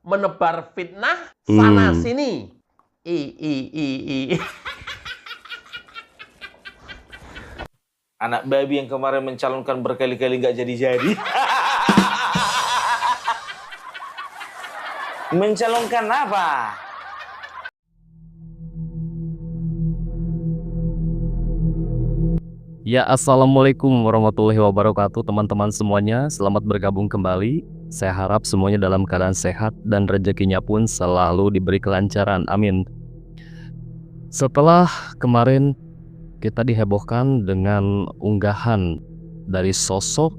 menebar fitnah sana sini. Anak babi yang kemarin mencalonkan berkali-kali nggak jadi-jadi. Mencalonkan apa? Ya, assalamualaikum warahmatullahi wabarakatuh teman-teman semuanya. Selamat bergabung kembali. Saya harap semuanya dalam keadaan sehat dan rezekinya pun selalu diberi kelancaran. Amin. Setelah kemarin kita dihebohkan dengan unggahan dari sosok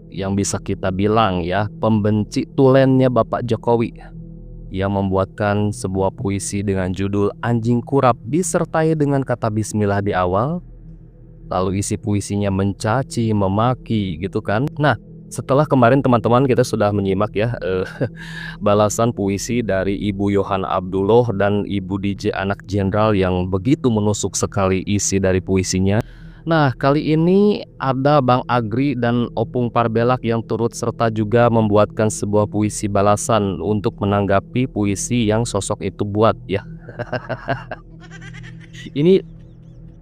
yang bisa kita bilang ya pembenci tulennya Bapak Jokowi, yang membuatkan sebuah puisi dengan judul Anjing Kurap disertai dengan kata bismillah di awal. Lalu isi puisinya mencaci, memaki gitu kan. Nah, setelah kemarin teman-teman kita sudah menyimak ya balasan puisi dari Ibu Yohana Abdullah dan Ibu DJ Anak Jenderal yang begitu menusuk sekali isi dari puisinya. Nah, kali ini ada Bang Agri dan Opung Parbelak yang turut serta juga membuatkan sebuah puisi balasan untuk menanggapi puisi yang sosok itu buat ya. Ini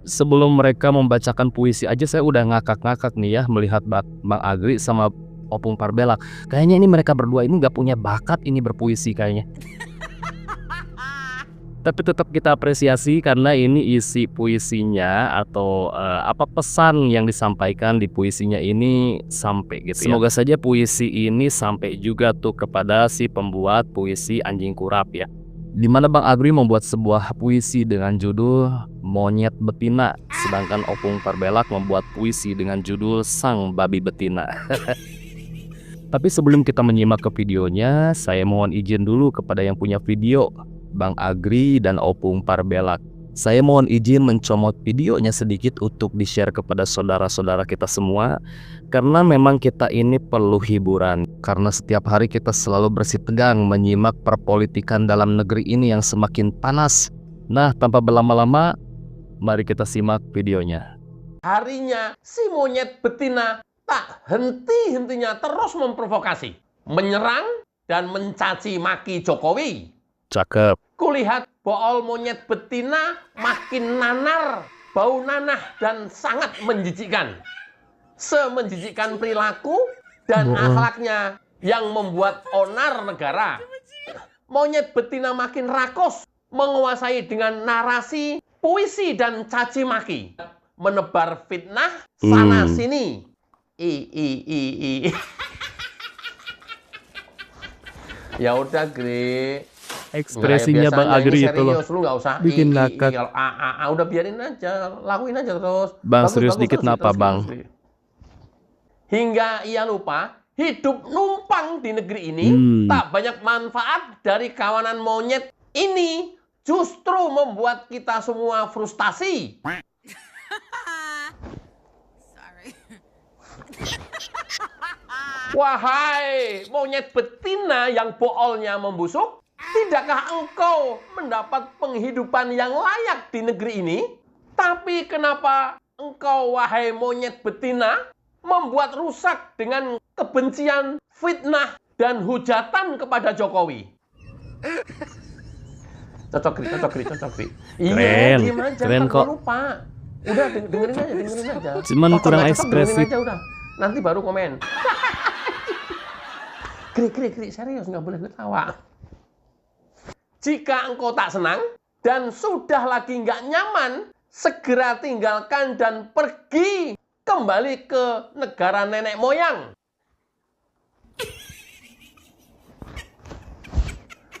sebelum mereka membacakan puisi aja saya udah ngakak-ngakak nih ya melihat Bang Agri sama Opung Parbelak. Kayaknya ini mereka berdua ini nggak punya bakat ini berpuisi kayaknya. Tapi tetap kita apresiasi karena ini isi puisinya atau apa pesan yang disampaikan di puisinya ini sampai gitu ya. Semoga saja puisi ini sampai juga tuh kepada si pembuat puisi Anjing Kurap ya. Di mana Bang Agri membuat sebuah puisi dengan judul Monyet Betina, sedangkan Opung Parbelak membuat puisi dengan judul Sang Babi Betina. Tapi sebelum kita menyimak ke videonya, saya mohon izin dulu kepada yang punya video, Bang Agri dan Opung Parbelak. Saya mohon izin mencomot videonya sedikit untuk di-share kepada saudara-saudara kita semua. Karena memang kita ini perlu hiburan. Karena setiap hari kita selalu bersitegang menyimak perpolitikan dalam negeri ini yang semakin panas. Nah, tanpa berlama-lama, mari kita simak videonya. Harinya si monyet betina tak henti-hentinya terus memprovokasi, menyerang dan mencaci maki Jokowi. Cakep. Kulihat bool monyet betina makin nanar, bau nanah dan sangat menjijikkan. Semenjijikkan perilaku dan akhlaknya yang membuat onar negara. Monyet betina makin rakus, menguasai dengan narasi, puisi dan caci maki, menebar fitnah sana sini. Ya udah, Gre. Ekspresinya Bang Agri itu loh. Lu nggak usah bikin ngakak. Udah biarin aja, lakuin aja terus. Bang, serius dikit napa Bang? Hingga ia lupa hidup numpang di negeri ini tak banyak manfaat dari kawanan monyet ini, justru membuat kita semua frustasi. Wahai monyet betina yang boolnya membusuk, tidakkah engkau mendapat penghidupan yang layak di negeri ini? Tapi kenapa engkau, wahai monyet betina, membuat rusak dengan kebencian, fitnah, dan hujatan kepada Jokowi? Cocok, Gri. Iya, diem aja, keren kok. Lupa. Udah, dengerin aja. Cuman kurang ekspresif. Aja, udah. Nanti baru komen. Gri, serius, nggak boleh ketawa. Jika engkau tak senang dan sudah lagi nggak nyaman, segera tinggalkan dan pergi kembali ke negara nenek moyang.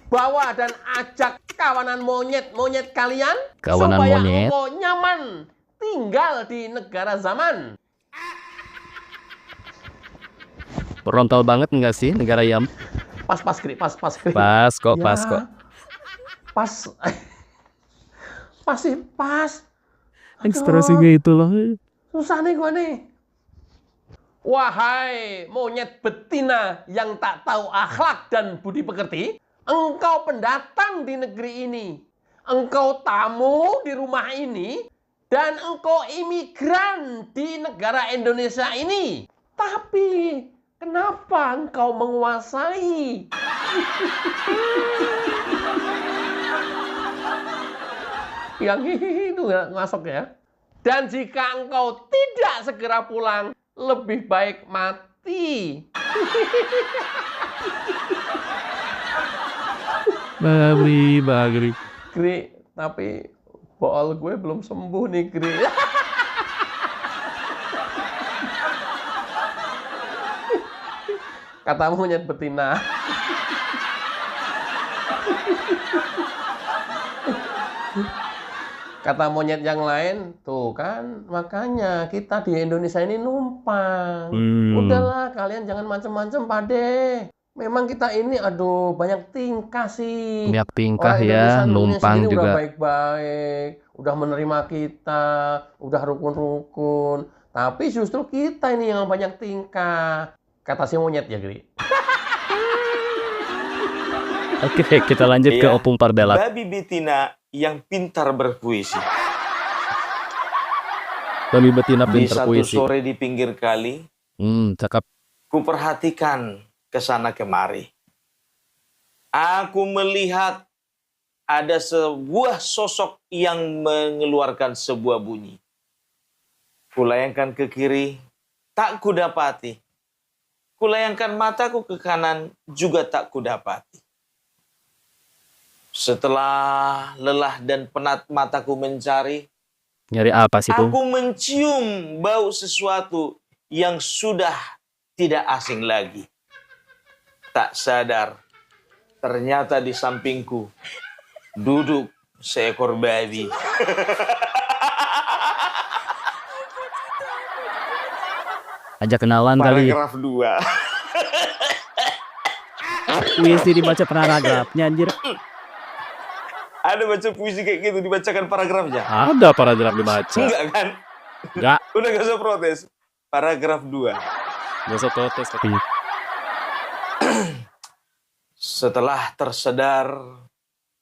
Bawa dan ajak kawanan monyet kalian supaya engkau nyaman tinggal di negara zaman. Berontal banget nggak sih negara Yam? Pas, Gri. Pas kok. Pas. Ekspresinya itu loh. Susah nih gua nih. Wahai monyet betina yang tak tahu akhlak dan budi pekerti, engkau pendatang di negeri ini. Engkau tamu di rumah ini dan engkau imigran di negara Indonesia ini. Tapi Kenapa engkau menguasai? Yang hihihi itu nggak masuk ya. Dan jika engkau tidak segera pulang, lebih baik mati. Bagri. Gri, tapi bool gue belum sembuh nih, Gri. Kata monyet betina. Kata monyet yang lain, tuh kan makanya kita di Indonesia ini numpang. Udahlah, kalian jangan macem-macem, Pade. Memang kita ini, aduh, banyak tingkah sih. Banyak tingkah Orang Indonesia ya, numpang sendiri udah juga. baik-baik, udah menerima kita, udah rukun-rukun. Tapi justru kita ini yang banyak tingkah. Kata si monyet ya, Gri. Oke, kita lanjut ke Iya, Opung Parbelat. babi betina yang pintar berpuisi. Babi betina Di pintar satu puisi. sore di pinggir kali, Cakep. kuperhatikan ke sana kemari. Aku melihat ada sebuah sosok yang mengeluarkan sebuah bunyi. Kulayangkan ke kiri, tak kudapati. Kulayangkan mataku ke kanan, juga tak kudapati. Setelah lelah dan penat mataku mencari, Nyari apa sih, Pung? aku mencium bau sesuatu yang sudah tidak asing lagi. Tak sadar, ternyata di sampingku duduk seekor babi. Ajak kenalan kali. Paragraf 2. Puisi dibaca paragrafnya, anjir. Ada baca puisi kayak gitu dibacakan paragrafnya? Ada paragraf dibaca. Enggak kan? Enggak. Udah gak usah protes. Paragraf 2. Gak usah protes tapi. Setelah tersedar,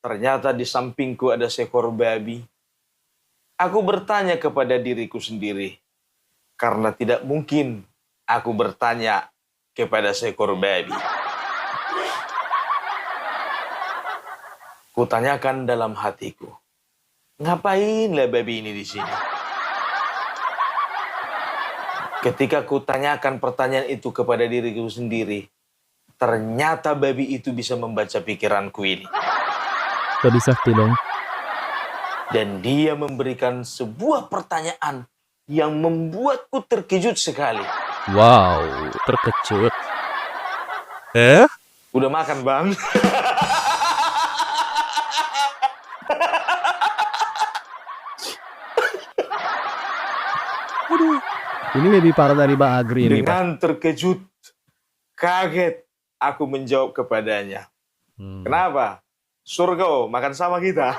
ternyata di sampingku ada seekor babi. Aku bertanya kepada diriku sendiri, karena tidak mungkin aku bertanya kepada seekor babi. Kutanyakan dalam hatiku, ngapainlah babi ini di sini? Ketika kutanyakan pertanyaan itu kepada diriku sendiri, ternyata babi itu bisa membaca pikiranku ini. Babi sakti dong. Dan dia memberikan sebuah pertanyaan yang membuatku terkejut sekali. Wow, terkejut. Udah makan, Bang? Ini lebih parah dari Mbak Agri ini, Pak. Dengan terkejut, kaget, aku menjawab kepadanya. Kenapa? Surga, makan sama kita.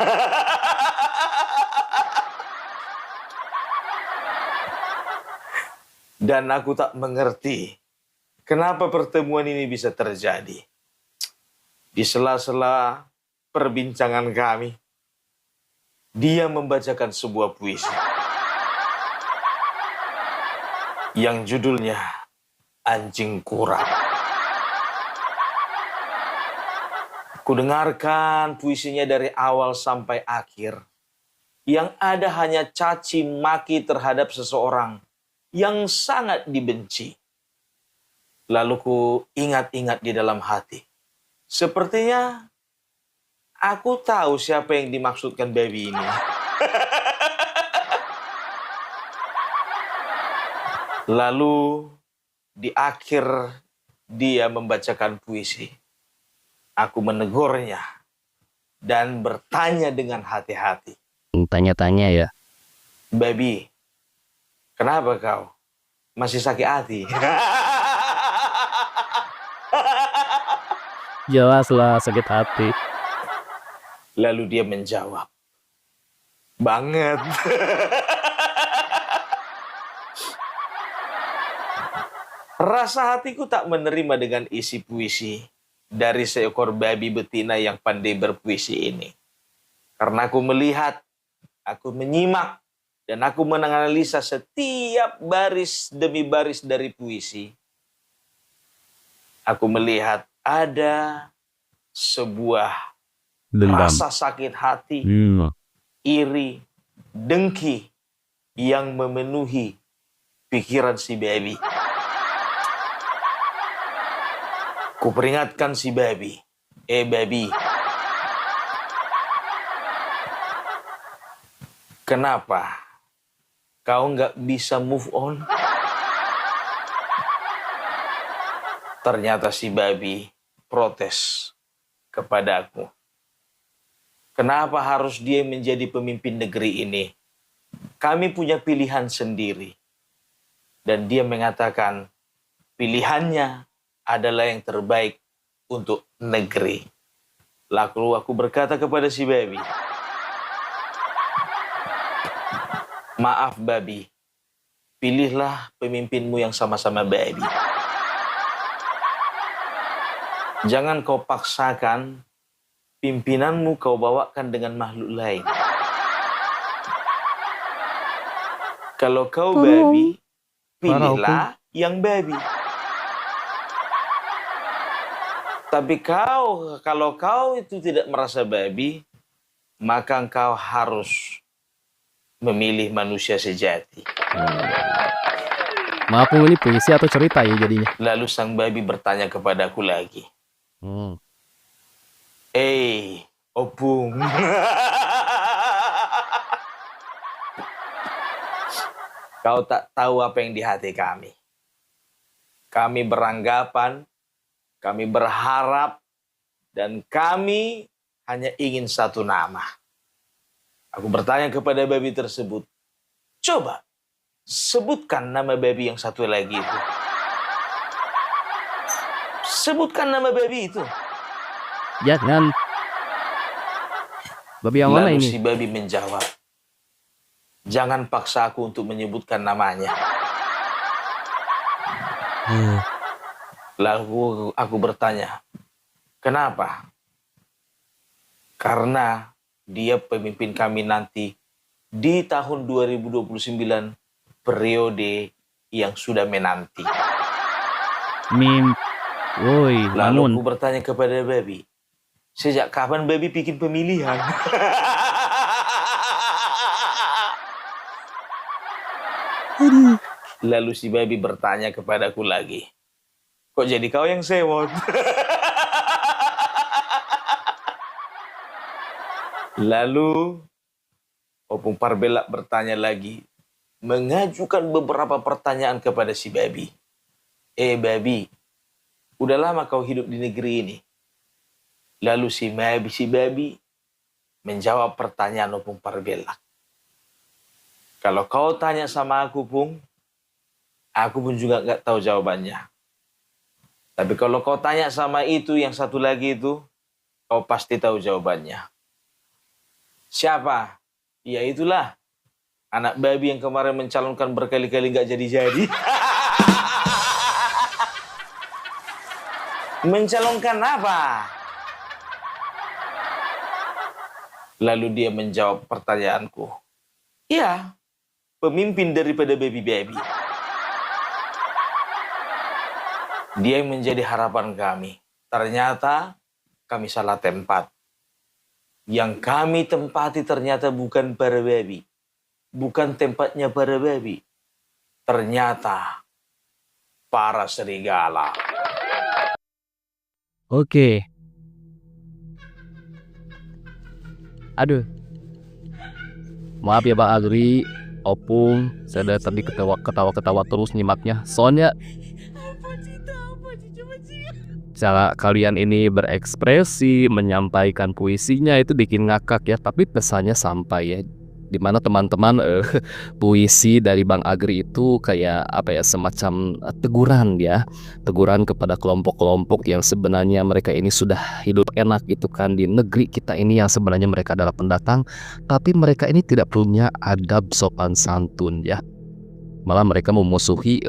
Dan aku tak mengerti kenapa pertemuan ini bisa terjadi. Di sela-sela perbincangan kami, dia membacakan sebuah puisi yang judulnya Anjing Kurap. Kudengarkan puisinya dari awal sampai akhir. Yang ada hanya caci maki terhadap seseorang yang sangat dibenci. Lalu ku ingat-ingat di dalam hati. Sepertinya aku tahu siapa yang dimaksudkan babi ini. Lalu di akhir dia membacakan puisi. Aku menegurnya dan bertanya dengan hati-hati. Tanya-tanya ya. Babi, kenapa kau? Masih sakit hati? Jelaslah sakit hati. Lalu dia menjawab, banget. Rasa hatiku tak menerima dengan isi puisi dari seekor babi betina yang pandai berpuisi ini. Karena aku melihat, aku menyimak, dan aku menganalisa setiap baris demi baris dari puisi. Aku melihat ada sebuah Dendam. rasa sakit hati, iri, dengki yang memenuhi pikiran si baby. Kuperingatkan si baby, baby, kenapa kau nggak bisa move on? Ternyata si baby protes kepada aku. Kenapa harus dia menjadi pemimpin negeri ini? Kami punya pilihan sendiri. Dan dia mengatakan pilihannya adalah yang terbaik untuk negeri. Lalu aku berkata kepada si baby, maaf baby, pilihlah pemimpinmu yang sama-sama baby. Jangan kau paksakan pimpinanmu kau bawakan dengan makhluk lain. Kalau kau baby, pilihlah yang baby. Tapi kalau kau itu tidak merasa baby, maka engkau harus memilih manusia sejati. Maaf, ini puisi atau cerita ya jadinya? Lalu sang baby bertanya kepadaku lagi. Opung. Kau tak tahu apa yang di hati kami. Kami beranggapan, kami berharap, dan kami hanya ingin satu nama. Aku bertanya kepada baby tersebut, coba sebutkan nama baby yang satu lagi itu. Sebutkan nama baby itu. Jangan. Babi yang mana Lalu ini? si baby menjawab, jangan paksa aku untuk menyebutkan namanya. Lalu aku bertanya, kenapa? Karena dia pemimpin kami nanti di tahun 2029, periode yang sudah menanti. Woi, Lalu namun aku bertanya kepada baby, sejak kapan baby bikin pemilihan? Lalu si baby bertanya kepadaku lagi, kok jadi kau yang sewot? Lalu Opung Parbelak bertanya lagi, mengajukan beberapa pertanyaan kepada si baby. Baby, udah lama kau hidup di negeri ini? Lalu si baby menjawab pertanyaan Opung Parbelak. Kalau kau tanya sama aku, Pung, aku pun juga nggak tahu jawabannya. Tapi kalau kau tanya sama itu, yang satu lagi itu, kau pasti tahu jawabannya. Siapa? Ya itulah, anak babi yang kemarin mencalonkan berkali-kali nggak jadi-jadi. Mencalonkan apa? Lalu dia menjawab pertanyaanku. Iya, pemimpin daripada baby-baby. Dia yang menjadi harapan kami. Ternyata kami salah tempat. Yang kami tempati ternyata bukan para baby. Bukan tempatnya para baby. Ternyata para serigala. Oke. Aduh. Maaf ya Bang Agri, Opung, saya dari tadi ketawa-ketawa terus nyimaknya. Soalnya cara kalian ini berekspresi, menyampaikan puisinya itu bikin ngakak ya, tapi pesannya sampai ya. Dimana teman-teman puisi dari Bang Agri itu kayak apa ya, semacam teguran ya, teguran kepada kelompok-kelompok yang sebenarnya mereka ini sudah hidup enak gitu kan di negeri kita ini yang sebenarnya mereka adalah pendatang, tapi mereka ini tidak punya adab sopan santun ya. Malah mereka memusuhi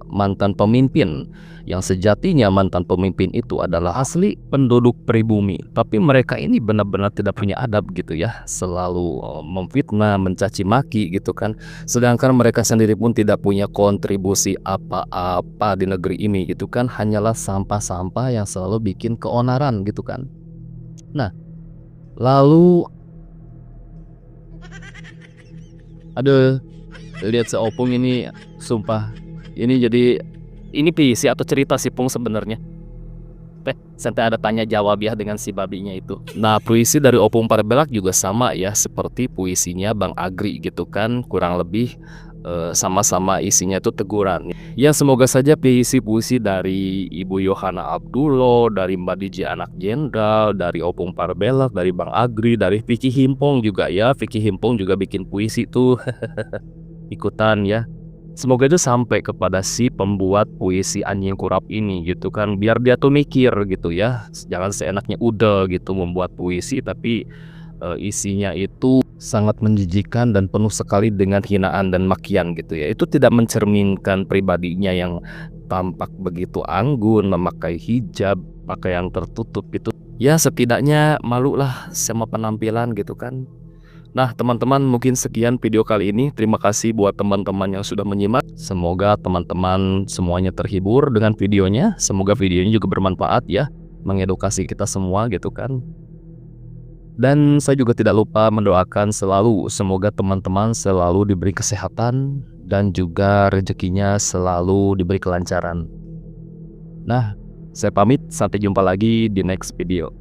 mantan pemimpin yang sejatinya mantan pemimpin itu adalah asli penduduk pribumi. Tapi mereka ini benar-benar tidak punya adab gitu ya, selalu memfitnah, mencaci maki gitu kan. Sedangkan mereka sendiri pun tidak punya kontribusi apa-apa di negeri ini gitu kan, hanyalah sampah-sampah yang selalu bikin keonaran gitu kan. Nah, lalu aduh, lihat seopung ini, sumpah. Ini puisi atau cerita sih Pung sebenarnya. Santai ada tanya jawab ya dengan si babinya itu. Nah, puisi dari Opung Parbelak juga sama ya, seperti puisinya Bang Agri gitu kan, kurang lebih sama-sama isinya itu teguran. Ya semoga saja puisi-puisi dari Ibu Yohana Abdullah, dari Mbak Diji Anak Jenderal, dari Opung Parbelak, dari Bang Agri, dari Vicky Himpong juga ya. Vicky Himpong juga bikin puisi tuh ikutan ya. Semoga itu sampai kepada si pembuat puisi Anjing Kurap ini gitu kan, biar dia tuh mikir gitu ya, jangan seenaknya udah gitu membuat puisi tapi isinya itu sangat menjijikan dan penuh sekali dengan hinaan dan makian gitu ya. Itu tidak mencerminkan pribadinya yang tampak begitu anggun, memakai hijab, pakaian tertutup gitu. Ya setidaknya malu lah sama penampilan gitu kan. Nah teman-teman, mungkin sekian video kali ini. Terima kasih buat teman-teman yang sudah menyimak. Semoga teman-teman semuanya terhibur dengan videonya. Semoga videonya juga bermanfaat ya, mengedukasi kita semua gitu kan. Dan saya juga tidak lupa mendoakan selalu semoga teman-teman selalu diberi kesehatan dan juga rezekinya selalu diberi kelancaran. Nah, saya pamit, sampai jumpa lagi di next video.